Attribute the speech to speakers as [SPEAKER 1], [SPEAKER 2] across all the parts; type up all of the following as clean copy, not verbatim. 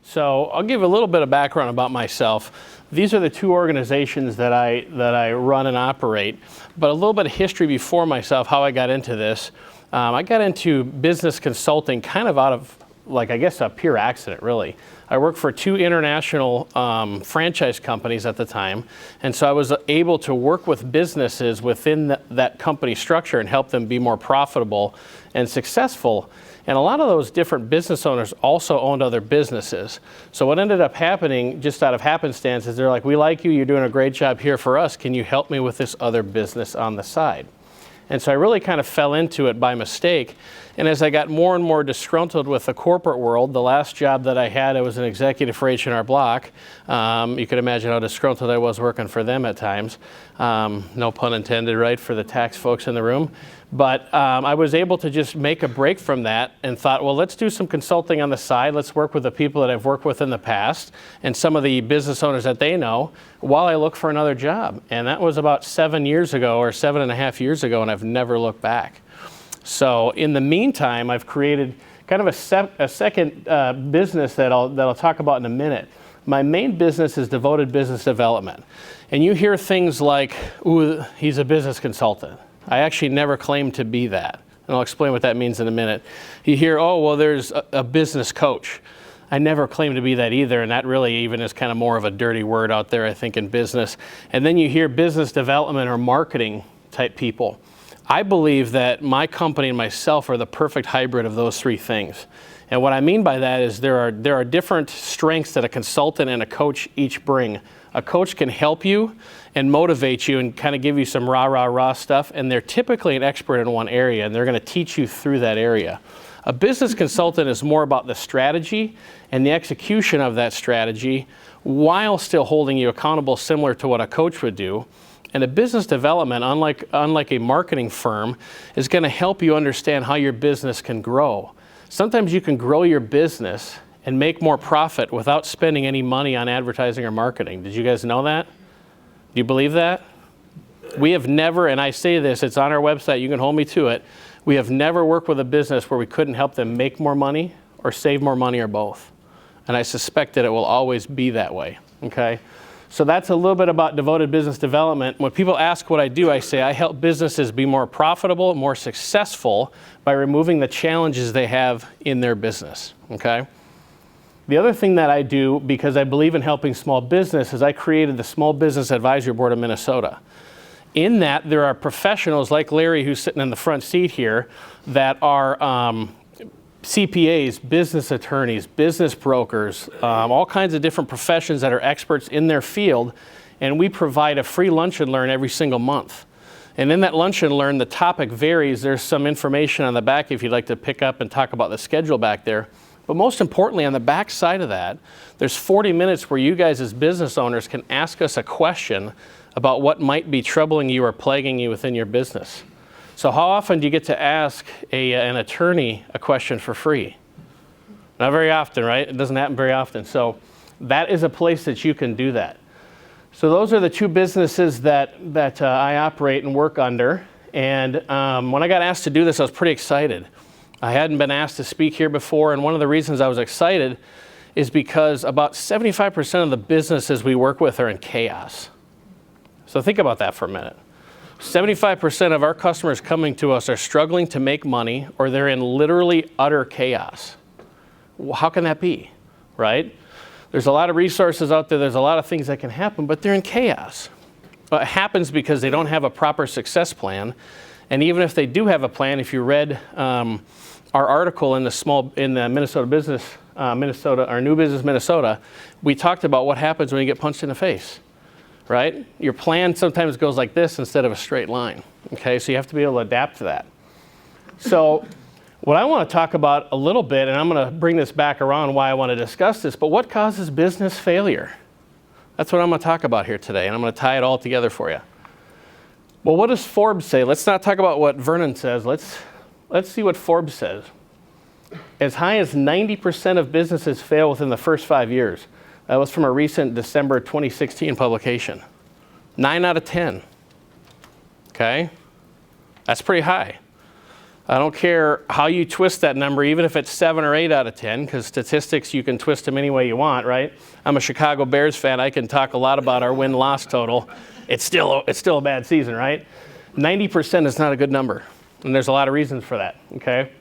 [SPEAKER 1] So I'll give a little bit of background about myself. These are the two organizations that I run and operate, but a little bit of history before myself, how I got into this. I got into business consulting kind of out of, like, I guess a pure accident, really. I worked for two international franchise companies at the time, and so I was able to work with businesses within that company structure and help them be more profitable and successful. And a lot of those different business owners also owned other businesses. So what ended up happening, just out of happenstance, is they're like, we like you, you're doing a great job here for us, can you help me with this other business on the side? And so I really kind of fell into it by mistake. And as I got more and more disgruntled with the corporate world, the last job that I had, I was an executive for H&R Block. You can imagine how disgruntled I was working for them at times. No pun intended, right, for the tax folks in the room. But I was able to just make a break from that and thought, well, let's do some consulting on the side. Let's work with the people that I've worked with in the past and some of the business owners that they know while I look for another job. And that was about 7 years ago or 7.5 years ago, and I've never looked back. So in the meantime, I've created kind of a second business that I'll talk about in a minute. My main business is devoted business development. And you hear things like, ooh, he's a business consultant. I actually never claimed to be that. And I'll explain what that means in a minute. You hear, oh, well, there's a business coach. I never claimed to be that either, and that really even is kind of more of a dirty word out there, I think, in business. And then you hear business development or marketing type people. I believe that my company and myself are the perfect hybrid of those three things. And what I mean by that is there are different strengths that a consultant and a coach each bring. A coach can help you and motivate you and kind of give you some rah stuff, and they're typically an expert in one area, and they're going to teach you through that area. A business consultant is more about the strategy and the execution of that strategy while still holding you accountable, similar to what a coach would do. And a business development, unlike a marketing firm, is going to help you understand how your business can grow. Sometimes you can grow your business and make more profit without spending any money on advertising or marketing. Did you guys know that? Do you believe that? We have never, and I say this, it's on our website, you can hold me to it, we have never worked with a business where we couldn't help them make more money or save more money or both. And I suspect that it will always be that way, okay? So that's a little bit about devoted business development. When people ask what I do, I say I help businesses be more profitable, more successful by removing the challenges they have in their business, okay? The other thing that I do, because I believe in helping small business, is I created the Small Business Advisory Board of Minnesota. In that, there are professionals like Larry, who's sitting in the front seat here, that are CPAs, business attorneys, business brokers, all kinds of different professions that are experts in their field, and we provide a free lunch and learn every single month. And in that lunch and learn, the topic varies. There's some information on the back if you'd like to pick up and talk about the schedule back there. But most importantly, on the back side of that, there's 40 minutes where you guys as business owners can ask us a question about what might be troubling you or plaguing you within your business. So how often do you get to ask an attorney a question for free? Not very often, right? It doesn't happen very often. So that is a place that you can do that. So those are the two businesses that I operate and work under. And when I got asked to do this, I was pretty excited. I hadn't been asked to speak here before, and one of the reasons I was excited is because about 75% of the businesses we work with are in chaos. So think about that for a minute. 75% of our customers coming to us are struggling to make money, or they're in literally utter chaos. Well, how can that be, right? There's a lot of resources out there, there's a lot of things that can happen, but they're in chaos. Well, it happens because they don't have a proper success plan. And even if they do have a plan, if you read our article in the Minnesota Business, our New Business Minnesota, we talked about what happens when you get punched in the face, right? Your plan sometimes goes like this instead of a straight line, okay? So you have to be able to adapt to that. So what I want to talk about a little bit, and I'm going to bring this back around why I want to discuss this, but what causes business failure? That's what I'm going to talk about here today, and I'm going to tie it all together for you. Well, what does Forbes say? Let's not talk about what Vernon says. Let's see what Forbes says. As high as 90% of businesses fail within the first 5 years. That was from a recent December 2016 publication. 9 out of 10. Okay? That's pretty high. I don't care how you twist that number, even if it's 7 or 8 out of 10, because statistics, you can twist them any way you want, right? I'm a Chicago Bears fan. I can talk a lot about our win-loss total. It's still a bad season, right? 90% is not a good number, and there's a lot of reasons for that, okay?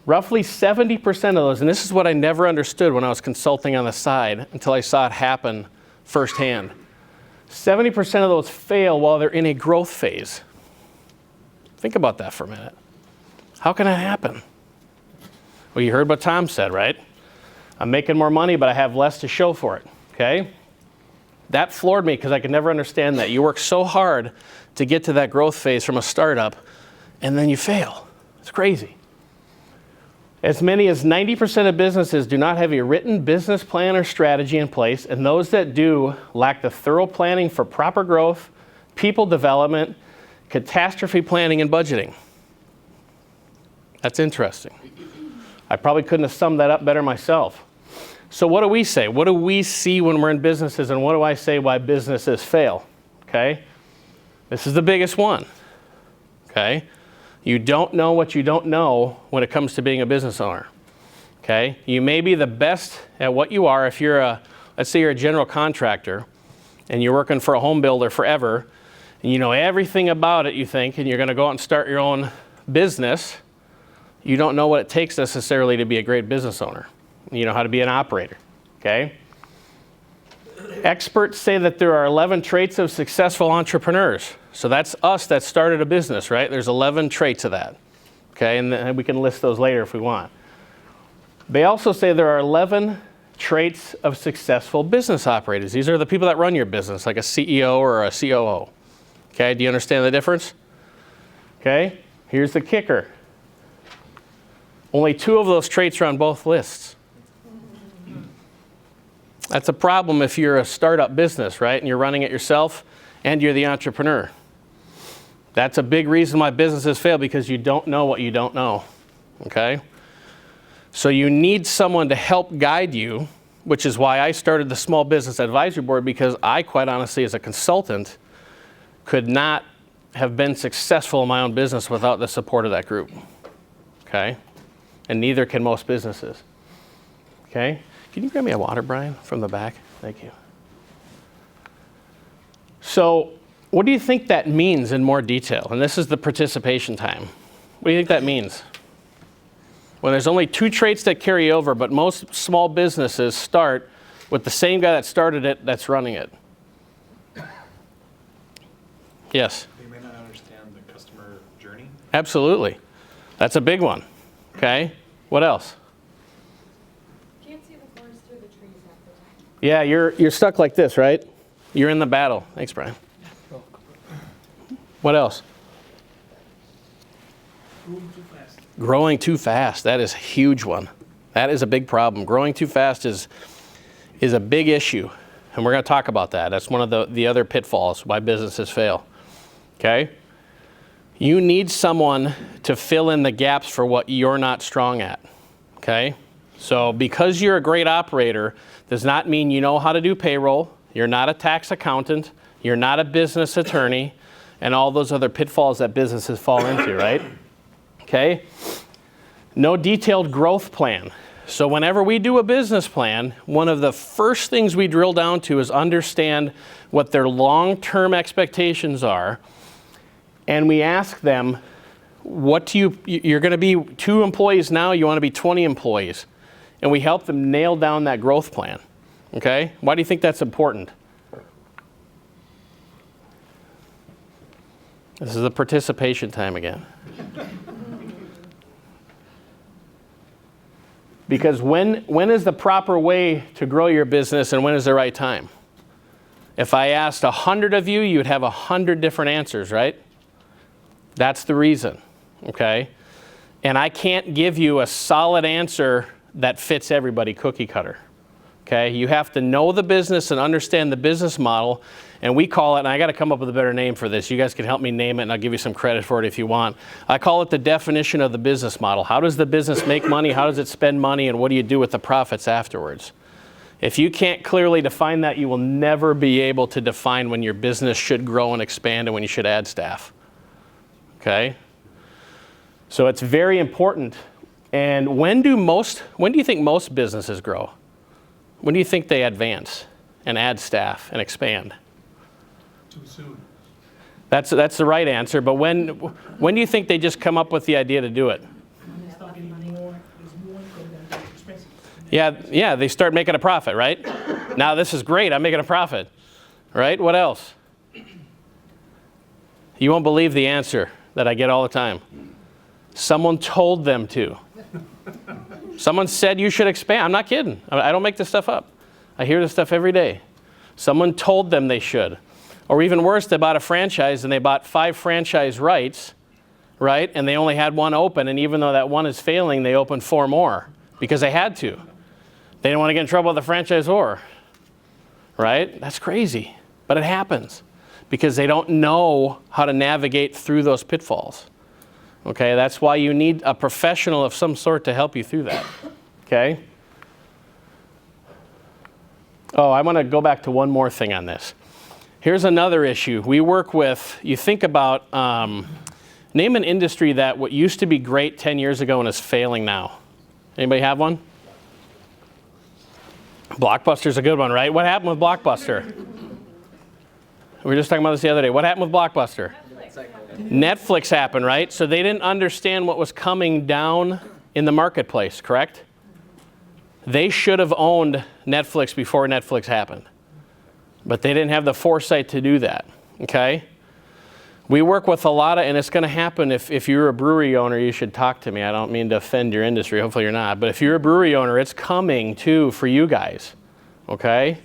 [SPEAKER 1] Roughly 70% of those, and this is what I never understood when I was consulting on the side until I saw it happen firsthand. 70% of those fail while they're in a growth phase. Think about that for a minute. How can that happen? Well, you heard what Tom said, right? I'm making more money, but I have less to show for it, okay? That floored me because I could never understand that. You work so hard to get to that growth phase from a startup, and then you fail. It's crazy. As many as 90% of businesses do not have a written business plan or strategy in place, and those that do lack the thorough planning for proper growth, people development, catastrophe planning, and budgeting. That's interesting. I probably couldn't have summed that up better myself. So what do we say? What do we see when we're in businesses, and what do I say why businesses fail? Okay? This is the biggest one. Okay? You don't know what you don't know when it comes to being a business owner. Okay? You may be the best at what you are if you're let's say you're a general contractor and you're working for a home builder forever, and you know everything about it, you think, and you're going to go out and start your own business. You don't know what it takes necessarily to be a great business owner. You know how to be an operator, okay? Experts say that there are 11 traits of successful entrepreneurs. So that's us that started a business, right? There's 11 traits of that, okay? And then we can list those later if we want. They also say there are 11 traits of successful business operators. These are the people that run your business, like a CEO or a COO. Okay, do you understand the difference? Okay, here's the kicker. Only 2 of those traits are on both lists. That's a problem if you're a startup business, right? And you're running it yourself and you're the entrepreneur. That's a big reason why businesses fail, because you don't know what you don't know, okay? So you need someone to help guide you, which is why I started the Small Business Advisory Board, because I, quite honestly, as a consultant, could not have been successful in my own business without the support of that group, okay? And neither can most businesses, okay? Can you grab me a water, Brian, from the back? Thank you. So what do you think that means in more detail? And this is the participation time. What do you think that means? When there's only 2 traits that carry over, but most small businesses start with the same guy that started it that's running it. Yes?
[SPEAKER 2] They may not understand the customer journey.
[SPEAKER 1] Absolutely. That's a big one. Okay? What else?
[SPEAKER 3] Can't see the forest through the trees half the time.
[SPEAKER 1] Yeah, you're stuck like this, right? You're in the battle. Thanks, Brian. What else?
[SPEAKER 2] Moving too fast.
[SPEAKER 1] Growing too fast. That is a huge one. That is a big problem. Growing too fast is a big issue, and we're going to talk about that. That's one of the other pitfalls why businesses fail. Okay? You need someone to fill in the gaps for what you're not strong at. Okay? So because you're a great operator does not mean you know how to do payroll. You're not a tax accountant. You're not a business attorney, and all those other pitfalls that businesses fall into, right? Okay? No detailed growth plan. So whenever we do a business plan, one of the first things we drill down to is understand what their long-term expectations are. And we ask them, you're going to be 2 employees now, you want to be 20 employees. And we help them nail down that growth plan. Okay? Why do you think that's important? This is the participation time again. Because when is the proper way to grow your business, and when is the right time? If I asked 100 of you, you'd have 100 different answers, right? That's the reason, okay? And I can't give you a solid answer that fits everybody cookie cutter, okay? You have to know the business and understand the business model, and we call it, and I got to come up with a better name for this. You guys can help me name it, and I'll give you some credit for it if you want. I call it the definition of the business model. How does the business make money? How does it spend money? And what do you do with the profits afterwards? If you can't clearly define that, you will never be able to define when your business should grow and expand and when you should add staff. Okay? So it's very important. And when do you think most businesses grow? When do you think they advance and add staff and expand?
[SPEAKER 2] Too soon.
[SPEAKER 1] That's the right answer, but when do you think they just come up with the idea to do it?
[SPEAKER 2] Start getting more, there's more income than it's expensive.
[SPEAKER 1] Yeah, they start making a profit, right? Now this is great, I'm making a profit, right? What else? You won't believe the answer that I get all the time. Someone told them to. Someone said you should expand. I'm not kidding. I don't make this stuff up. I hear this stuff every day. Someone told them they should. Or even worse, they bought a franchise and they bought 5 franchise rights, right? And they only had 1 open, and even though that 1 is failing, they opened 4 more because they had to. They didn't want to get in trouble with the franchisor, right? That's crazy, but it happens because they don't know how to navigate through those pitfalls. Okay, that's why you need a professional of some sort to help you through that. Okay? Oh, I want to go back to one more thing on this. Here's another issue. We work with, you think about, name an industry that what used to be great 10 years ago and is failing now. Anybody have one? Blockbuster's a good one, right? What happened with Blockbuster? We were just talking about this the other day. What happened with Blockbuster? Netflix happened, right? So they didn't understand what was coming down in the marketplace, correct? They should have owned Netflix before Netflix happened. But they didn't have the foresight to do that, okay? We work with a lot of, and it's going to happen if you're a brewery owner, you should talk to me. I don't mean to offend your industry, hopefully you're not. But if you're a brewery owner, it's coming too for you guys, okay?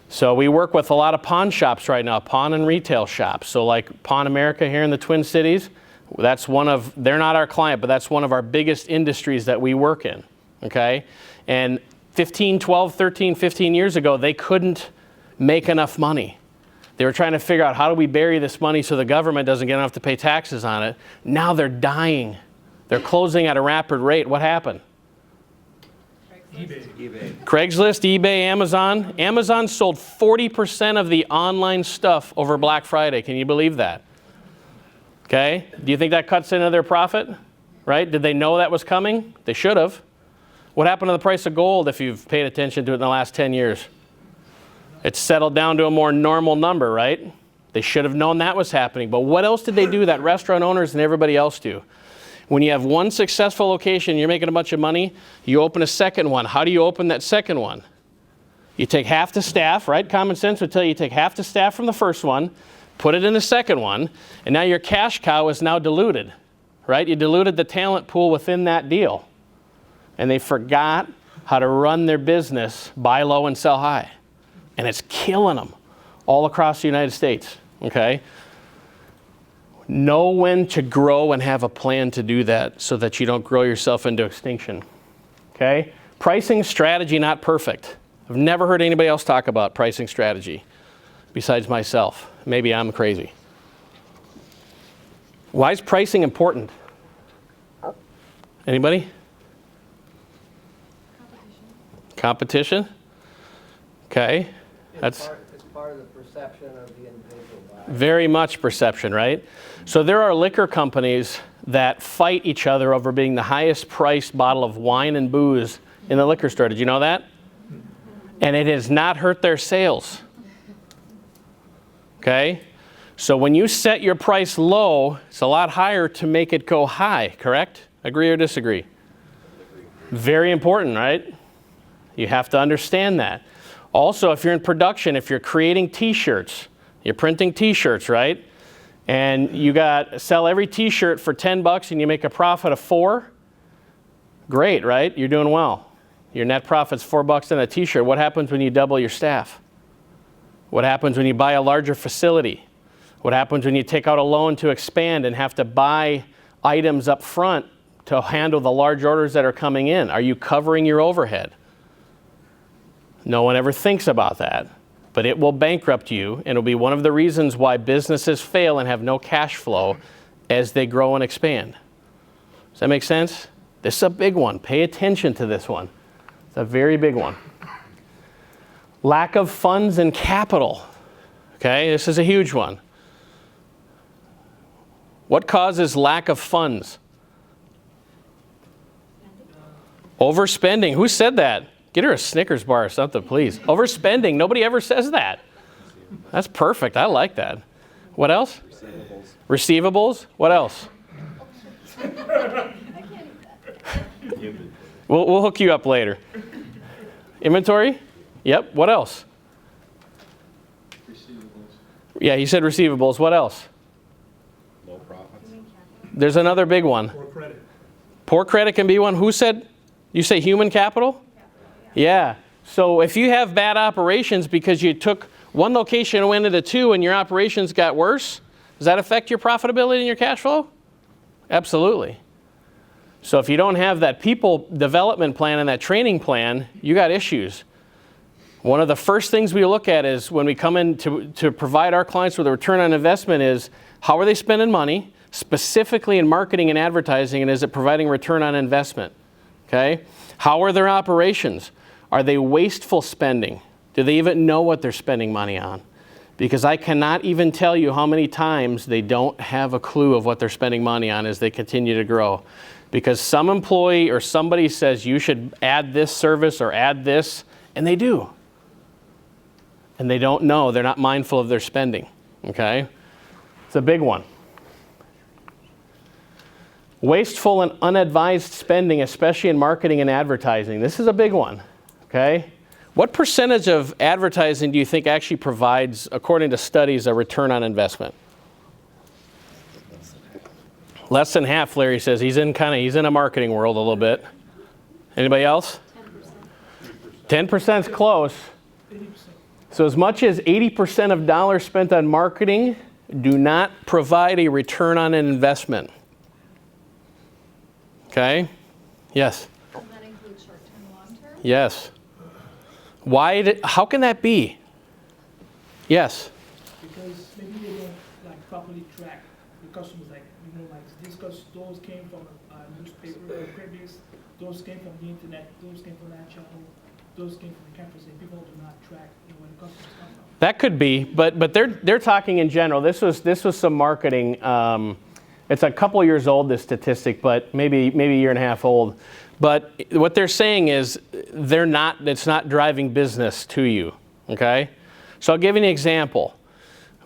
[SPEAKER 1] So we work with a lot of pawn shops right now, pawn and retail shops. So like Pawn America here in the Twin Cities, that's one of, they're not our client, but that's one of our biggest industries that we work in, okay? And 12, 13, 15 years ago, they couldn't make enough money. They were trying to figure out how do we bury this money so the government doesn't get enough to pay taxes on it. Now they're dying. They're closing at a rapid rate. What happened?
[SPEAKER 2] eBay.
[SPEAKER 1] Craigslist, eBay, Amazon. Amazon sold 40% of the online stuff over Black Friday. Can you believe that? Okay. Do you think that cuts into their profit? Right? Did they know that was coming? They should have. What happened to the price of gold if you've paid attention to it in the last 10 years? It's settled down to a more normal number, right? They should have known that was happening. But what else did they do that restaurant owners and everybody else do? When you have one successful location, you're making a bunch of money, you open a second one. How do you open that second one? You take half the staff, right? Common sense would tell you take half the staff from the first one, put it in the second one, and now your cash cow is now diluted, right? You diluted the talent pool within that deal. And they forgot how to run their business, buy low and sell high. And it's killing them all across the United States, okay? Know when to grow and have a plan to do that so that you don't grow yourself into extinction, okay? Pricing strategy, not perfect. I've never heard anybody else talk about pricing strategy besides myself. Maybe I'm crazy. Why is pricing important? Anybody? Competition? Okay.
[SPEAKER 4] It's part of the perception of the individual buyer.
[SPEAKER 1] Very much perception, right? So there are liquor companies that fight each other over being the highest priced bottle of wine and booze in the liquor store. Did you know that? And it has not hurt their sales. Okay? So when you set your price low, it's a lot higher to make it go high, correct? Agree or disagree? Very important, right? You have to understand that. Also, if you're in production, if you're creating t-shirts, you're printing t-shirts, right? And you sell every t-shirt for $10 and you make a profit of $4, great, right? You're doing well. Your net profit's $4 on a t-shirt. What happens when you double your staff? What happens when you buy a larger facility? What happens when you take out a loan to expand and have to buy items up front to handle the large orders that are coming in? Are you covering your overhead? No one ever thinks about that, but it will bankrupt you, and it'll be one of the reasons why businesses fail and have no cash flow as they grow and expand. Does that make sense? This is a big one. Pay attention to this one. It's a very big one. Lack of funds and capital. Okay, this is a huge one. What causes lack of funds? Overspending. Who said that? Get her a Snickers bar or something, please. Overspending. Nobody ever says that. That's perfect. I like that. What else? Receivables. What else? We'll hook you up later. Inventory? Yep. What else? Yeah, he said receivables. What else?
[SPEAKER 5] Low profits.
[SPEAKER 1] There's another big one.
[SPEAKER 2] Or credit.
[SPEAKER 1] Poor credit can be one. Who said? You say human capital? Yeah. So if you have bad operations because you took one location and went into two and your operations got worse, does that affect your profitability and your cash flow? Absolutely. So if you don't have that people development plan and that training plan, you got issues. One of the first things we look at is when we come in to provide our clients with a return on investment is how are they spending money, specifically in marketing and advertising, and is it providing return on investment? Okay? How are their operations? Are they wasteful spending? Do they even know what they're spending money on? Because I cannot even tell you how many times they don't have a clue of what they're spending money on as they continue to grow. Because some employee or somebody says you should add this service or add this, and they do. And they don't know. They're not mindful of their spending. Okay? It's a big one. Wasteful and unadvised spending, especially in marketing and advertising. This is a big one. Okay? What percentage of advertising do you think actually provides, according to studies, a return on investment? Less than half, Larry says. He's in a marketing world a little bit. Anybody else? 10%. 10% is close.
[SPEAKER 2] 80%.
[SPEAKER 1] So as much as 80% of dollars spent on marketing do not provide a return on an investment. Okay? Yes?
[SPEAKER 3] Does that include short-term, long-term?
[SPEAKER 1] Yes. How can that be? Yes?
[SPEAKER 2] Because maybe they don't like properly track the customers, like, you know, like those came from a newspaper or print-based, those came from the internet, those came from that channel, those came from the campus, and people do not track, you know, where the customers come from.
[SPEAKER 1] That could be, but they're talking in general. This was some marketing. It's a couple years old, this statistic, but maybe a year and a half old. But what they're saying is it's not driving business to you, okay? So I'll give you an example.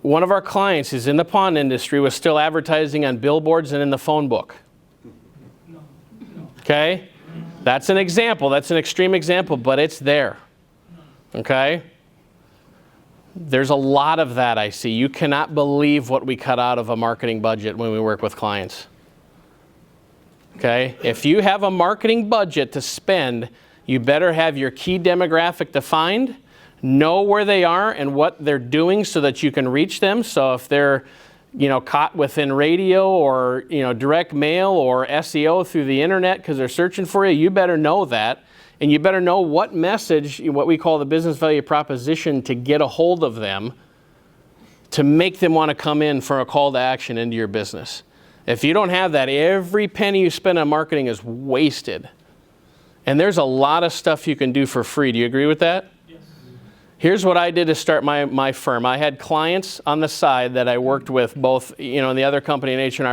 [SPEAKER 1] One of our clients is in the pawn industry, was still advertising on billboards and in the phone book. Okay? That's an example. That's an extreme example, but it's there. Okay? There's a lot of that I see. You cannot believe what we cut out of a marketing budget when we work with clients. Okay? If you have a marketing budget to spend, you better have your key demographic defined, know where they are and what they're doing so that you can reach them. So if they're, caught within radio or, direct mail or SEO through the internet because they're searching for you, you better know that. And you better know what message, what we call the business value proposition, to get a hold of them to make them want to come in for a call to action into your business. If you don't have that, every penny you spend on marketing is wasted. And there's a lot of stuff you can do for free. Do you agree with that?
[SPEAKER 2] Yes.
[SPEAKER 1] Here's what I did to start my firm. I had clients on the side that I worked with, both in the other company in H&R